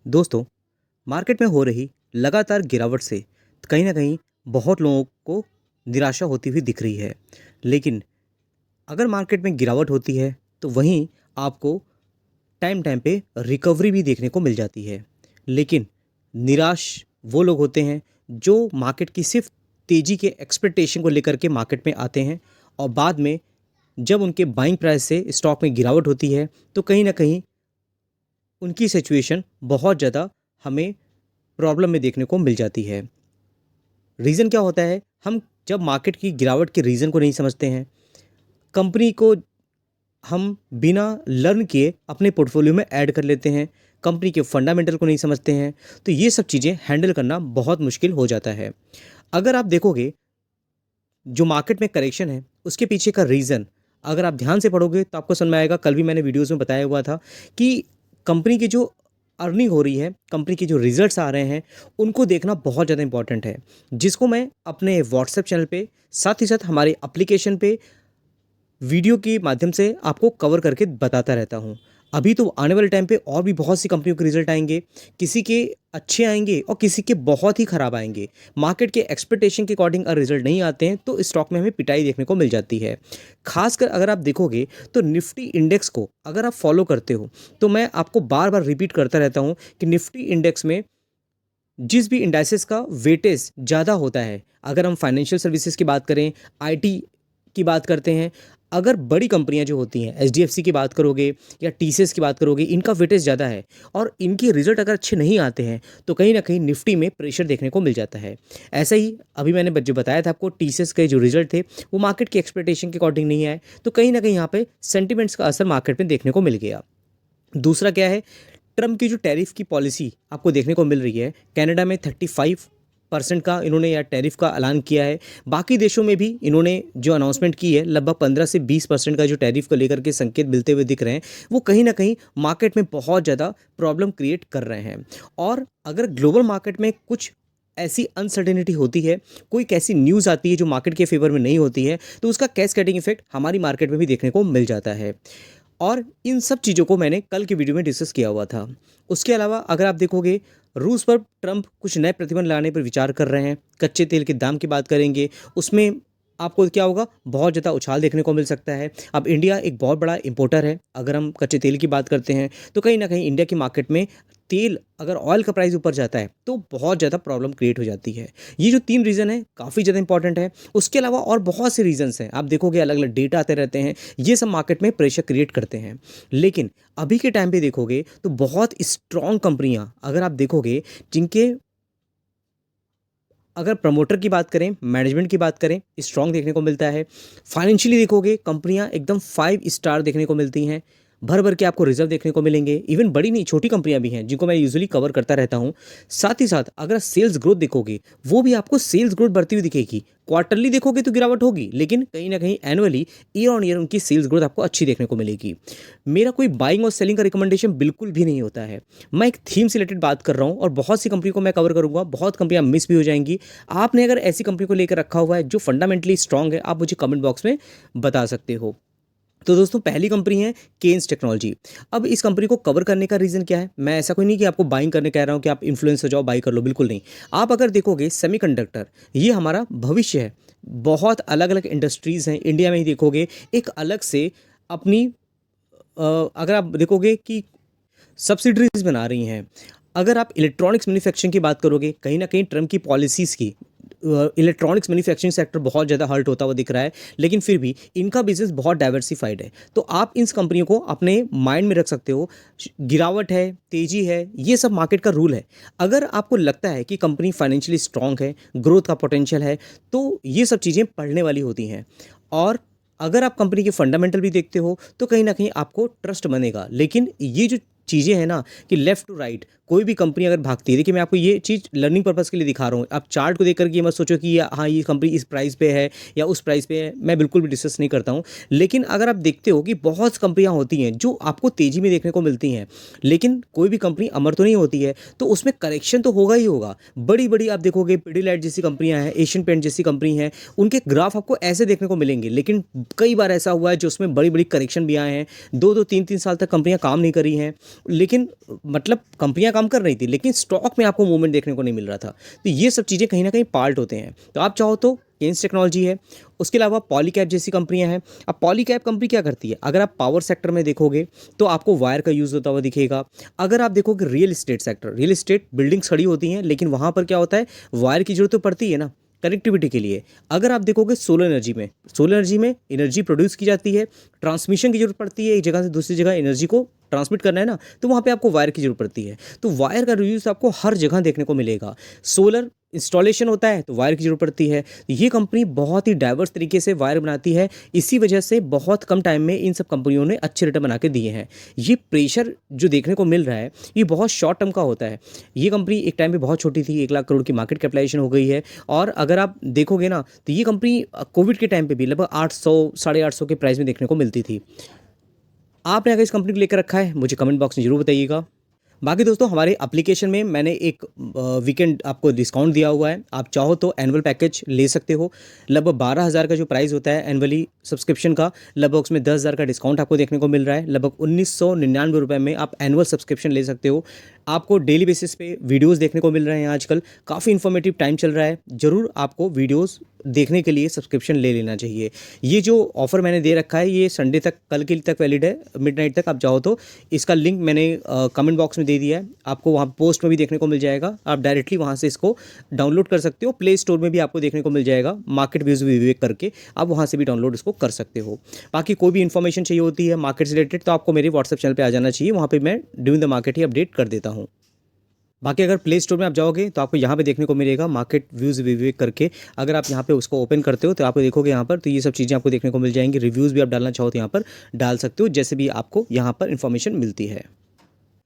दोस्तों, मार्केट में हो रही लगातार गिरावट से कहीं न कहीं बहुत लोगों को निराशा होती हुई दिख रही है। लेकिन अगर मार्केट में गिरावट होती है, तो वहीं आपको टाइम-टाइम पे रिकवरी भी देखने को मिल जाती है। लेकिन निराश वो लोग होते हैं, जो मार्केट की सिर्फ़ तेज़ी के एक्सपेक्टेशन को लेकर के मार्केट में आते हैं और बाद में जब उनके बाइंग प्राइस से स्टॉक में गिरावट होती है, तो कहीं न कहीं उनकी सिचुएशन बहुत ज़्यादा हमें प्रॉब्लम में देखने को मिल जाती है। रीज़न क्या होता है? हम जब मार्केट की गिरावट के रीज़न को नहीं समझते हैं, कंपनी को हम बिना लर्न किए अपने पोर्टफोलियो में ऐड कर लेते हैं, कंपनी के फंडामेंटल को नहीं समझते हैं, तो ये सब चीज़ें हैंडल करना बहुत मुश्किल हो जाता है। अगर आप देखोगे, जो मार्केट में करेक्शन है, उसके पीछे का रीज़न अगर आप ध्यान से पढ़ोगे तो आपको समझ में आएगा। कल भी मैंने वीडियोज़ में बताया हुआ था कि कंपनी की जो अर्निंग हो रही है, कंपनी के जो रिज़ल्ट्स आ रहे हैं, उनको देखना बहुत ज़्यादा इंपॉर्टेंट है, जिसको मैं अपने व्हाट्सएप चैनल पे, साथ ही साथ हमारे एप्लीकेशन पे वीडियो के माध्यम से आपको कवर करके बताता रहता हूँ। अभी तो आने वाले टाइम पे और भी बहुत सी कंपनियों के रिज़ल्ट आएँगे, किसी के अच्छे आएँगे और किसी के बहुत ही ख़राब आएँगे। मार्केट के एक्सपेक्टेशन के अकॉर्डिंग अगर रिज़ल्ट नहीं आते हैं, तो स्टॉक में हमें पिटाई देखने को मिल जाती है। ख़ासकर अगर आप देखोगे, तो निफ्टी इंडेक्स को अगर आप फ़ॉलो करते हो, तो मैं आपको बार-बार रिपीट करता रहता हूँ कि निफ्टी इंडेक्स में जिस भी इंडाइसेस का वेटेज ज़्यादा होता है, अगर हम फाइनेंशियल सर्विसेज की बात करें, आईटी की बात करते हैं, अगर बड़ी कंपनियां जो होती हैं, एचडीएफसी की बात करोगे या टीसीएस की बात करोगे, इनका वेटेज ज़्यादा है और इनके रिजल्ट अगर अच्छे नहीं आते हैं, तो कहीं ना कहीं निफ्टी में प्रेशर देखने को मिल जाता है। ऐसा ही अभी मैंने जो बताया था आपको, टीसीएस के जो रिजल्ट थे वो मार्केट की एक्सपेक्टेशन के अकॉर्डिंग नहीं आए, तो कहीं ना कहीं यहाँ पे सेंटिमेंट्स का असर मार्केट में देखने को मिल गया। दूसरा क्या है, ट्रम्प की जो टैरिफ की पॉलिसी आपको देखने को मिल रही है, कनाडा में 35% का इन्होंने या टैरिफ का ऐलान किया है। बाकी देशों में भी इन्होंने जो अनाउंसमेंट की है, लगभग 15 से 20% का जो टैरिफ को लेकर के संकेत मिलते हुए दिख रहे हैं, वो कहीं ना कहीं मार्केट में बहुत ज़्यादा प्रॉब्लम क्रिएट कर रहे हैं। और अगर ग्लोबल मार्केट में कुछ ऐसी अनसर्टेनिटी होती है, कोई ऐसी न्यूज़ आती है जो मार्केट के फेवर में नहीं होती है, तो उसका कैस्केडिंग इफेक्ट हमारी मार्केट में भी देखने को मिल जाता है। और इन सब चीज़ों को मैंने कल की वीडियो में डिस्कस किया हुआ था। उसके अलावा अगर आप देखोगे, रूस पर ट्रंप कुछ नए प्रतिबंध लाने पर विचार कर रहे हैं। कच्चे तेल के दाम की बात करेंगे, उसमें आपको क्या होगा, बहुत ज़्यादा उछाल देखने को मिल सकता है। अब इंडिया एक बहुत बड़ा इंपोर्टर है, अगर हम कच्चे तेल की बात करते हैं, तो कहीं ना कहीं इंडिया की मार्केट में तेल, अगर ऑयल का प्राइस ऊपर जाता है, तो बहुत ज़्यादा प्रॉब्लम क्रिएट हो जाती है। ये जो 3 रीज़न है, काफ़ी ज़्यादा इंपॉर्टेंट है। उसके अलावा और बहुत से रीज़न्स हैं, आप देखोगे अलग अलग डेटा आते रहते हैं, ये सब मार्केट में प्रेशर क्रिएट करते हैं। लेकिन अभी के टाइम पे देखोगे तो बहुत स्ट्रॉन्ग कंपनियां अगर आप देखोगे, जिनके अगर प्रमोटर की बात करें, मैनेजमेंट की बात करें, स्ट्रॉन्ग देखने को मिलता है। फाइनेंशियली देखोगे, कंपनियां एकदम 5 स्टार देखने को मिलती हैं, भर भर के आपको रिजर्व देखने को मिलेंगे। इवन बड़ी नहीं, छोटी कंपनियां भी हैं, जिनको मैं यूजुअली कवर करता रहता हूं। साथ ही साथ अगर सेल्स ग्रोथ देखोगे, वो भी आपको सेल्स ग्रोथ बढ़ती हुई दिखेगी। क्वार्टरली देखोगे तो गिरावट होगी, लेकिन कहीं ना कहीं एनुअली, ईयर ऑन ईयर उनकी सेल्स ग्रोथ आपको अच्छी देखने को मिलेगी। मेरा कोई बाइंग और सेलिंग का रिकमेंडेशन बिल्कुल भी नहीं होता है। मैं एक थीम से रिलेटेड बात कर रहा हूँ और बहुत सी कंपनी को मैं कवर करूंगा, बहुत कंपनियां मिस भी हो जाएंगी। आपने अगर ऐसी कंपनी को लेकर रखा हुआ है जो फंडामेंटली स्ट्रांग है, आप मुझे कमेंट बॉक्स में बता सकते हो। तो दोस्तों, पहली कंपनी है केन्स टेक्नोलॉजी। अब इस कंपनी को कवर करने का रीज़न क्या है? मैं ऐसा कोई नहीं कि आपको बाइंग करने कह रहा हूँ कि आप इन्फ्लुएंस हो जाओ, बाई कर लो, बिल्कुल नहीं। आप अगर देखोगे, सेमीकंडक्टर ये हमारा भविष्य है। बहुत अलग अलग इंडस्ट्रीज़ हैं इंडिया में ही, देखोगे एक अलग से अपनी अगर आप देखोगे कि सब्सिडरीज बना रही हैं। अगर आप इलेक्ट्रॉनिक्स मैन्युफैक्चरिंग की बात करोगे, कहीं ना कहीं ट्रम्प की पॉलिसीज़ की इलेक्ट्रॉनिक्स मैन्युफैक्चरिंग सेक्टर बहुत ज़्यादा हर्ट होता हुआ दिख रहा है, लेकिन फिर भी इनका बिजनेस बहुत डाइवर्सिफाइड है। तो आप इन कंपनियों को अपने माइंड में रख सकते हो। गिरावट है, तेजी है, ये सब मार्केट का रूल है। अगर आपको लगता है कि कंपनी फाइनेंशियली स्ट्रांग है, ग्रोथ का पोटेंशियल है, तो ये सब चीज़ें पढ़ने वाली होती हैं। और अगर आप कंपनी के फंडामेंटल भी देखते हो, तो कहीं ना कहीं आपको ट्रस्ट बनेगा। लेकिन ये जो चीज़ें हैं ना, कि लेफ्ट टू राइट कोई भी कंपनी अगर भागती है, देखिए मैं आपको ये चीज़ लर्निंग पर्पज़ के लिए दिखा रहा हूँ। आप चार्ट को देख करके ये मत सोचो कि हाँ, ये कंपनी इस प्राइस पे है या उस प्राइस पे है, मैं बिल्कुल भी डिस्कस नहीं करता हूँ। लेकिन अगर आप देखते हो कि बहुत कंपनियाँ होती हैं जो आपको तेज़ी में देखने को मिलती हैं, लेकिन कोई भी कंपनी अमर तो नहीं होती है, तो उसमें करेक्शन तो होगा ही होगा। बड़ी बड़ी आप देखोगे, पिडीलाइट जैसी कंपनियाँ हैं, एशियन पेंट जैसी कंपनी है, उनके ग्राफ आपको ऐसे देखने को मिलेंगे। लेकिन कई बार ऐसा हुआ है जो उसमें बड़ी बड़ी करेक्शन भी आए हैं, 2-2 3-3 साल तक कंपनियाँ काम नहीं करी हैं। लेकिन मतलब कंपनियां काम कर रही थी, लेकिन स्टॉक में आपको मूवमेंट देखने को नहीं मिल रहा था। तो ये सब चीज़ें कहीं ना कहीं पार्ट होते हैं। तो आप चाहो तो केन्स टेक्नोलॉजी है, उसके अलावा पॉलीकैब जैसी कंपनियां हैं। अब पॉलीकैब कंपनी क्या करती है, अगर आप पावर सेक्टर में देखोगे तो आपको वायर का यूज़ होता हुआ दिखेगा। अगर आप देखोगे real estate sector, real estate buildings खड़ी होती हैं, लेकिन वहाँ पर क्या होता है, वायर की जरूरत तो पड़ती है ना कनेक्टिविटी के लिए। अगर आप देखोगे सोलर एनर्जी में, सोलर एनर्जी में एनर्जी प्रोड्यूस की जाती है, ट्रांसमिशन की जरूरत पड़ती है, एक जगह से दूसरी जगह एनर्जी को ट्रांसमिट करना है ना, तो वहाँ पे आपको वायर की जरूरत पड़ती है। तो वायर का यूज़ आपको हर जगह देखने को मिलेगा। सोलर इंस्टॉलेशन होता है तो वायर की जरूरत पड़ती है। ये कंपनी बहुत ही डाइवर्स तरीके से वायर बनाती है, इसी वजह से बहुत कम टाइम में इन सब कंपनियों ने अच्छे रिटर्न बना के दिए हैं। ये प्रेशर जो देखने को मिल रहा है ये बहुत शॉर्ट टर्म का होता है। ये कंपनी एक टाइम पे बहुत छोटी थी, 1 लाख करोड़ की मार्केट कैपिटलाइजेशन हो गई है। और अगर आप देखोगे ना तो ये कंपनी कोविड के टाइम पे भी लगभग 800 850 के प्राइस में देखने को मिलती थी। आपने अगर इस कंपनी को लेकर रखा है, मुझे कमेंट बॉक्स में जरूर बताइएगा। बाकी दोस्तों, हमारे एप्लीकेशन में मैंने एक वीकेंड आपको डिस्काउंट दिया हुआ है। आप चाहो तो एनुअल पैकेज ले सकते हो। लगभग 12,000 का जो प्राइस होता है एनुअली सब्सक्रिप्शन का, लगभग उसमें 10,000 का डिस्काउंट आपको देखने को मिल रहा है। लगभग 1999 रुपये में आप एनुअल सब्सक्रिप्शन ले सकते हो। आपको डेली बेसिस पे वीडियोस देखने को मिल रहे हैं। आजकल काफ़ी इन्फॉर्मेटिव टाइम चल रहा है, ज़रूर आपको वीडियोस देखने के लिए सब्सक्रिप्शन ले लेना चाहिए। ये जो ऑफ़र मैंने दे रखा है ये संडे तक, कल के तक वैलिड है, मिडनाइट तक। आप चाहो तो इसका लिंक मैंने कमेंट बॉक्स में दे दिया है, आपको वहाँ पोस्ट में भी देखने को मिल जाएगा। आप डायरेक्टली वहाँ से इसको डाउनलोड कर सकते हो। प्ले स्टोर में भी आपको देखने को मिल जाएगा, मार्केट व्यूज विवेक करके आप वहाँ से भी डाउनलोड इसको कर सकते हो। बाकी कोई भी इन्फॉर्मेशन चाहिए होती है मार्केट से रिलेटेड तो आपको मेरे व्हाट्सएप चैनल पर आ जाना चाहिए, वहाँ पर मैं during the market he update कर देता हूँ। बाकी अगर प्ले स्टोर में आप जाओगे तो आपको यहाँ पे देखने को मिलेगा मार्केट व्यूज़ विवेक करके। अगर आप यहाँ पे उसको ओपन करते हो तो आपको देखोगे यहाँ पर, तो ये सब चीज़ें आपको देखने को मिल जाएंगी। रिव्यूज़ भी आप डालना चाहो तो यहाँ पर डाल सकते हो, जैसे भी आपको यहाँ पर इन्फॉर्मेशन मिलती है।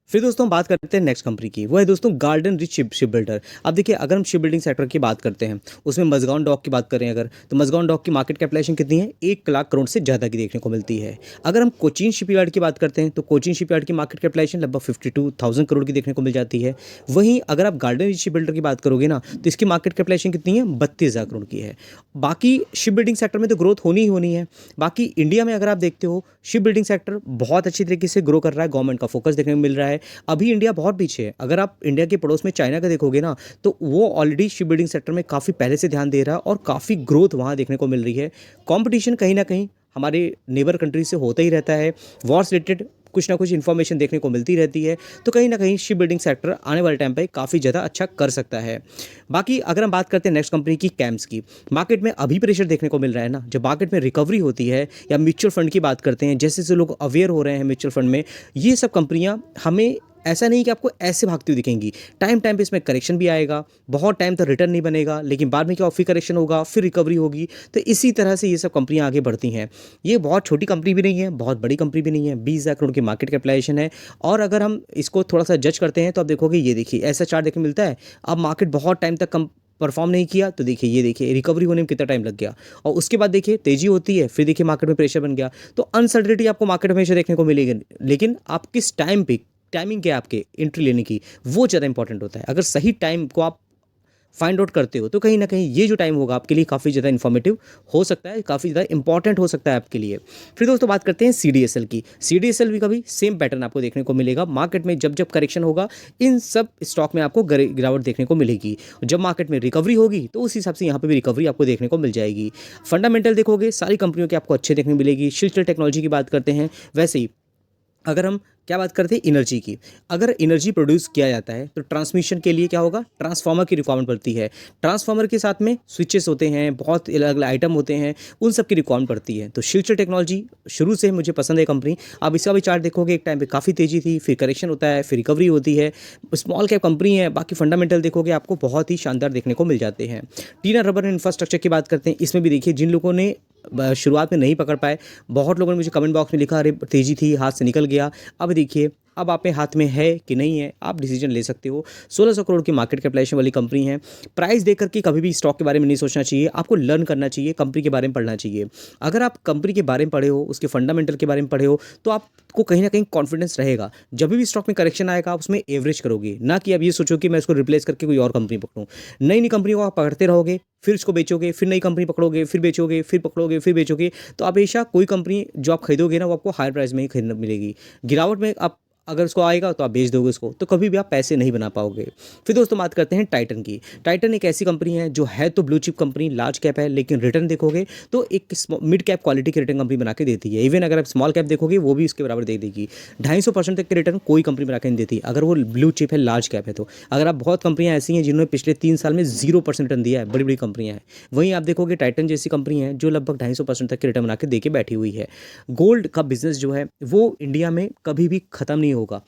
फिर दोस्तों बात करते हैं नेक्स्ट कंपनी की, वो है दोस्तों गार्डन रिच शिप बिल्डर। अब देखिए, अगर हम शिप बिल्डिंग सेक्टर की बात करते हैं, उसमें मजगांव डॉक की बात करें अगर, तो मजगांव डॉक की मार्केट कैपिटलाइजेशन कितनी है, 1 लाख करोड़ से ज़्यादा की देखने को मिलती है। अगर हम कोचीन शिपयार्ड की बात करते हैं तो कोचीन शिपयार्ड की मार्केट कैपिटलाइजेशन लगभग 52,000 करोड़ की देखने को मिल जाती है। वहीं अगर आप गार्डन रिच शिप बिल्डर की बात करोगे ना तो इसकी मार्केट कैपिटलाइजेशन कितनी है, 32,000 करोड़ की है। बाकी शिप बिल्डिंग सेक्टर में तो ग्रोथ होनी ही होनी है। बाकी इंडिया में अगर आप देखते हो शिप बिल्डिंग सेक्टर बहुत अच्छी तरीके से ग्रो कर रहा है, गवर्नमेंट का फोकस देखने को मिल रहा है। अभी इंडिया बहुत पीछे है। अगर आप इंडिया के पड़ोस में चाइना का देखोगे ना तो वो ऑलरेडी शिप बिल्डिंग सेक्टर में काफ़ी पहले से ध्यान दे रहा है और काफ़ी ग्रोथ वहाँ देखने को मिल रही है। कंपटीशन कहीं ना कहीं हमारे नेबर कंट्री से होता ही रहता है, वॉर से रिलेटेड कुछ ना कुछ इन्फॉर्मेशन देखने को मिलती रहती है। तो कहीं ना कहीं शिप बिल्डिंग सेक्टर आने वाले टाइम पे काफ़ी ज़्यादा अच्छा कर सकता है। बाकी अगर हम बात करते हैं नेक्स्ट कंपनी की, कैम्स की, मार्केट में अभी प्रेशर देखने को मिल रहा है ना, जब मार्केट में रिकवरी होती है या म्यूचुअल फंड की बात करते हैं, जैसे जैसे लोग अवेयर हो रहे हैं म्यूचुअल फंड में, ये सब कंपनियाँ हमें ऐसा नहीं कि आपको ऐसे भागती हुई दिखेंगी। टाइम टाइम पे इसमें करेक्शन भी आएगा, बहुत टाइम तक रिटर्न नहीं बनेगा, लेकिन बाद में क्या फिर करेक्शन होगा, फिर रिकवरी होगी। तो इसी तरह से ये सब कंपनियां आगे बढ़ती हैं। ये बहुत छोटी कंपनी भी नहीं है, बहुत बड़ी कंपनी भी नहीं है, 20,000 करोड़ की मार्केट कैपिटलाइजेशन है। और अगर हम इसको थोड़ा सा जज करते हैं तो आप देखोगे, ये देखिए ऐसा चार्ट देखने मिलता है। अब मार्केट बहुत टाइम तक परफॉर्म नहीं किया तो देखिए, ये देखिए रिकवरी होने में कितना टाइम लग गया, और उसके बाद देखिए तेजी होती है, फिर देखिए मार्केट में प्रेशर बन गया। तो अनसर्टेनिटी आपको मार्केट में हमेशा देखने को मिलेगी, लेकिन आप किस टाइम पे, टाइमिंग क्या है आपके एंट्री लेने की, वो ज़्यादा इंपॉर्टेंट होता है। अगर सही टाइम को आप फाइंड आउट करते हो तो कहीं ना कहीं ये जो टाइम होगा आपके लिए काफ़ी ज़्यादा इन्फॉर्मेटिव हो सकता है, काफ़ी ज़्यादा इंपॉर्टेंट हो सकता है आपके लिए। फिर दोस्तों बात करते हैं CDSL की। CDSL भी कभी सेम पैटर्न आपको देखने को मिलेगा। मार्केट में जब जब करेक्शन होगा इन सब स्टॉक में आपको गिरावट देखने को मिलेगी। जब मार्केट में रिकवरी होगी तो उस हिसाब से यहाँ पर भी रिकवरी आपको देखने को मिल जाएगी। फंडामेंटल देखोगे सारी कंपनियों की आपको अच्छे देखने को मिलेगी। शिल्चर टेक्नोलॉजी की बात करते हैं, वैसे ही अगर हम क्या बात करते हैं एनर्जी की, अगर एनर्जी प्रोड्यूस किया जाता है तो ट्रांसमिशन के लिए क्या होगा, ट्रांसफार्मर की रिक्वायरमेंट पड़ती है। ट्रांसफार्मर के साथ में स्विचेस होते हैं, बहुत अलग अलग आइटम होते हैं, उन सब की रिक्वायरमेंट पड़ती है। तो शिल्चर टेक्नोलॉजी शुरू से मुझे पसंद है कंपनी। अब इसका भी चार्ट देखोगे, एक टाइम पे काफ़ी तेजी थी, फिर करेक्शन होता है, फिर रिकवरी होती है। स्मॉल कैप कंपनी है। बाकी फंडामेंटल देखोगे आपको बहुत ही शानदार देखने को मिल जाते हैं। टीना रबर एंड इंफ्रास्ट्रक्चर की बात करते हैं, इसमें भी देखिए जिन लोगों ने शुरुआत में नहीं पकड़ पाए, बहुत लोगों ने मुझे कमेंट बॉक्स में लिखा, अरे तेजी थी हाथ से निकल गया। अब देखिए, अब आप हाथ में है कि नहीं है, आप डिसीजन ले सकते हो। 1600 करोड़ की मार्केट कैपिटलाइजेशन वाली कंपनी है। प्राइस देख करके कभी भी स्टॉक के बारे में नहीं सोचना चाहिए, आपको लर्न करना चाहिए, कंपनी के बारे में पढ़ना चाहिए। अगर आप कंपनी के बारे में पढ़े हो, उसके फंडामेंटल के बारे में पढ़े हो, तो आपको कहीं ना कहीं कॉन्फिडेंस रहेगा। जब भी स्टॉक में करेक्शन आएगा आप उसमें एवरेज करोगे, ना कि अब ये सोचो कि मैं इसको रिप्लेस करके कोई और कंपनी पकड़ूँ। नई नई कंपनी को आप पकड़ते रहोगे, फिर इसको बेचोगे, फिर नई कंपनी पकड़ोगे, फिर बेचोगे, फिर पकड़ोगे, फिर बेचोगे, तो हमेशा कोई कंपनी जो आप खरीदोगे ना वो आपको हायर प्राइस में ही खरीदना मिलेगी। गिरावट में आप अगर उसको आएगा तो आप बेच दोगे उसको, तो कभी भी आप पैसे नहीं बना पाओगे। फिर दोस्तों बात करते हैं टाइटन की। टाइटन एक ऐसी कंपनी है जो है तो blue chip company, large cap है, लेकिन रिटर्न देखोगे तो एक मिड कैप क्वालिटी की रिटर्न कंपनी बना के देती है। इवन अगर आप स्मॉल कैप देखोगे वो भी उसके बराबर दे देगी। 250% तक के रिटर्न कोई कंपनी बना के नहीं देती, अगर वो ब्लू चिप है, लार्ज कैप है तो। अगर आप बहुत कंपनियां ऐसी हैं जिन्होंने पिछले 3 साल में 0% रिटर्न दिया है, बड़ी बड़ी कंपनियां हैं, वहीं आप देखोगे टाइटन जैसी कंपनी है जो लगभग 250% तक के रिटर्न बना के दे के बैठी हुई है। गोल्ड का बिजनेस जो है वो इंडिया में कभी भी ख़त्म नहीं होगा।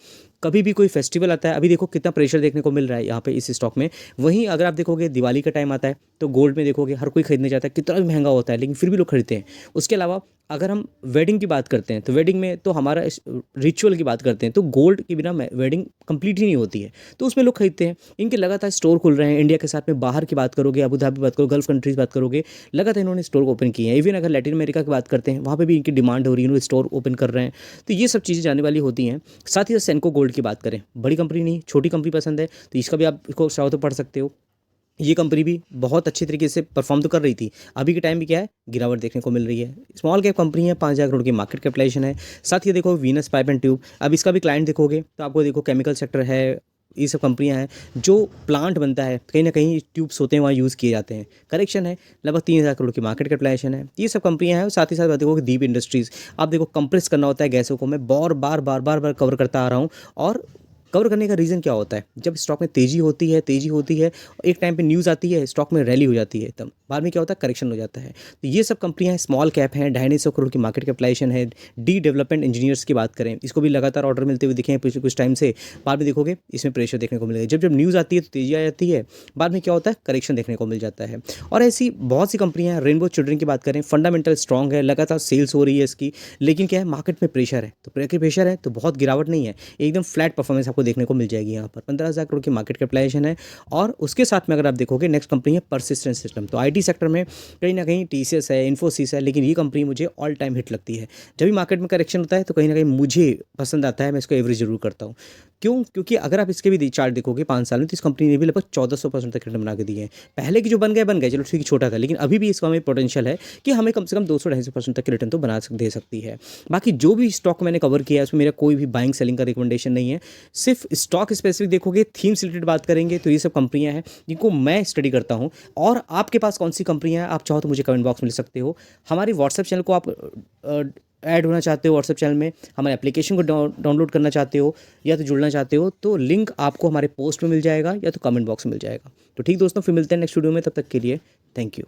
कभी भी कोई फेस्टिवल आता है, अभी देखो कितना प्रेशर देखने को मिल रहा है यहाँ पे इस स्टॉक में। वहीं अगर आप देखोगे दिवाली का टाइम आता है तो गोल्ड में देखोगे हर कोई खरीदने जाता है, कितना भी महंगा होता है लेकिन फिर भी लोग खरीदते हैं। उसके अलावा अगर हम वेडिंग की बात करते हैं तो वेडिंग में तो हमारा रिचुअल की बात करते हैं तो गोल्ड के बिना वेडिंग कंप्लीट ही नहीं होती है, तो उसमें लोग खरीदते हैं। इनके लगातार स्टोर खुल रहे हैं इंडिया के साथ में, बाहर की बात करोगे, अबू धाबी बात करो, गल्फ कंट्रीज बात करोगे, लगातार इन्होंने स्टोर ओपन किए हैं। इवन अगर लैटिन अमेरिका की बात करते हैं वहाँ पर भी इनकी डिमांड हो रही है, इन्होंने स्टोर ओपन कर रहे हैं। तो ये सब चीज़ें जाने वाली होती हैं। साथ ही साथ सेंको गोल्ड की बात करें, बड़ी कंपनी नहीं, छोटी कंपनी पसंद है तो इसका भी आप इसको चाहो तो पढ़ सकते हो। ये कंपनी भी बहुत अच्छी तरीके से परफॉर्म तो कर रही थी, अभी के टाइम भी क्या है, गिरावट देखने को मिल रही है। स्मॉल कैप कंपनी है, 5,000 करोड़ की मार्केट कैपिटलाइजेशन है। साथ ही देखो वीनस पाइप एंड ट्यूब, अब इसका भी क्लाइंट देखोगे तो आपको देखो केमिकल सेक्टर है, ये सब कंपनियां हैं जो प्लांट बनता है, कहीं ना कहीं ट्यूब्स होते हैं वहाँ यूज़ किए जाते हैं। करेक्शन है, लगभग 3,000 करोड़ की मार्केट कैपिटलाइजेशन है। ये सब कंपनियां हैं। साथ ही साथ बात देखो कि दीप इंडस्ट्रीज़, आप देखो कंप्रेस करना होता है गैसों को, मैं बार बार कवर करता आ रहा हूँ। और कवर करने का रीज़न क्या होता है, जब स्टॉक में तेज़ी होती है, एक टाइम पे न्यूज़ आती है, स्टॉक में रैली हो जाती है, तब बाद में क्या होता है, करेक्शन हो जाता है। तो ये सब कंपनियां स्मॉल कैप हैं, 250 करोड़ की मार्केट कैपिटलाइजेशन है। डी डेवलपमेंट इंजीनियर्स की बात करें, इसको भी लगातार ऑर्डर मिलते हुए दिखे हैं पिछले कुछ टाइम से। बाद में देखोगे इसमें प्रेशर देखने को मिलेगा, जब न्यूज़ आती है तो तेज़ी आ जाती है, बाद में क्या होता है, करेक्शन देखने को मिल जाता है। और ऐसी बहुत सी कंपनियां हैं। रेनबो चिल्ड्रन की बात करें, फंडामेंटल स्ट्रॉन्ग है, लगातार सेल्स हो रही है इसकी, लेकिन क्या है, मार्केट में प्रेशर है, तो प्रेशर है तो बहुत गिरावट नहीं है, एकदम फ्लैट परफॉर्मेंस आपको देखने को मिल जाएगी। यहाँ पर 15,000 करोड़ की मार्केट कैपिटलाइजेशन है। और उसके साथ में अगर आप देखोगे नेक्स्ट कंपनी है परसिस्टेंट सिस्टम, तो आईटी सेक्टर में कहीं ना कहीं टीसीएस है, इन्फोसिस है, लेकिन ये कंपनी मुझे ऑल टाइम हिट लगती है। जब भी मार्केट में करेक्शन होता है तो कहीं ना कहीं मुझे पसंद आता है, मैं इसको एवरेज जरूर करता हूँ। क्यों? क्योंकि अगर आप इसके भी चार्ट देखोगे 5 साल में तो इस कंपनी ने भी लगभग 1400% तक रिटर्न बना के दिए हैं। पहले की जो बन गए चलो ठीक है, छोटा था, लेकिन अभी भी इसका हमें पोटेंशियल है कि हमें कम से कम 200-250% तक के रिटर्न तो दे सकती है। बाकी जो भी स्टॉक मैंने कवर किया है उसमें मेरा कोई भी बाइंग सेलिंग का रिकमेंडेशन नहीं है। सिर्फ स्टॉक स्पेसिफिक देखोगे, थीम से रिलेटेड बात करेंगे तो ये सब कंपनियां हैं जिनको मैं स्टडी करता हूं। और आपके पास कौन सी कंपनियां हैं, आप चाहो तो मुझे कमेंट बॉक्स में लिख सकते हो। हमारे व्हाट्सएप चैनल को आप ऐड होना चाहते हो, व्हाट्सएप चैनल में हमारे एप्लीकेशन को डाउनलोड करना चाहते हो या तो जुड़ना चाहते हो, तो लिंक आपको हमारे पोस्ट में मिल जाएगा या तो कमेंट बॉक्स में मिल जाएगा। तो ठीक दोस्तों, फिर मिलते हैं नेक्स्ट वीडियो में, तब तक के लिए थैंक यू।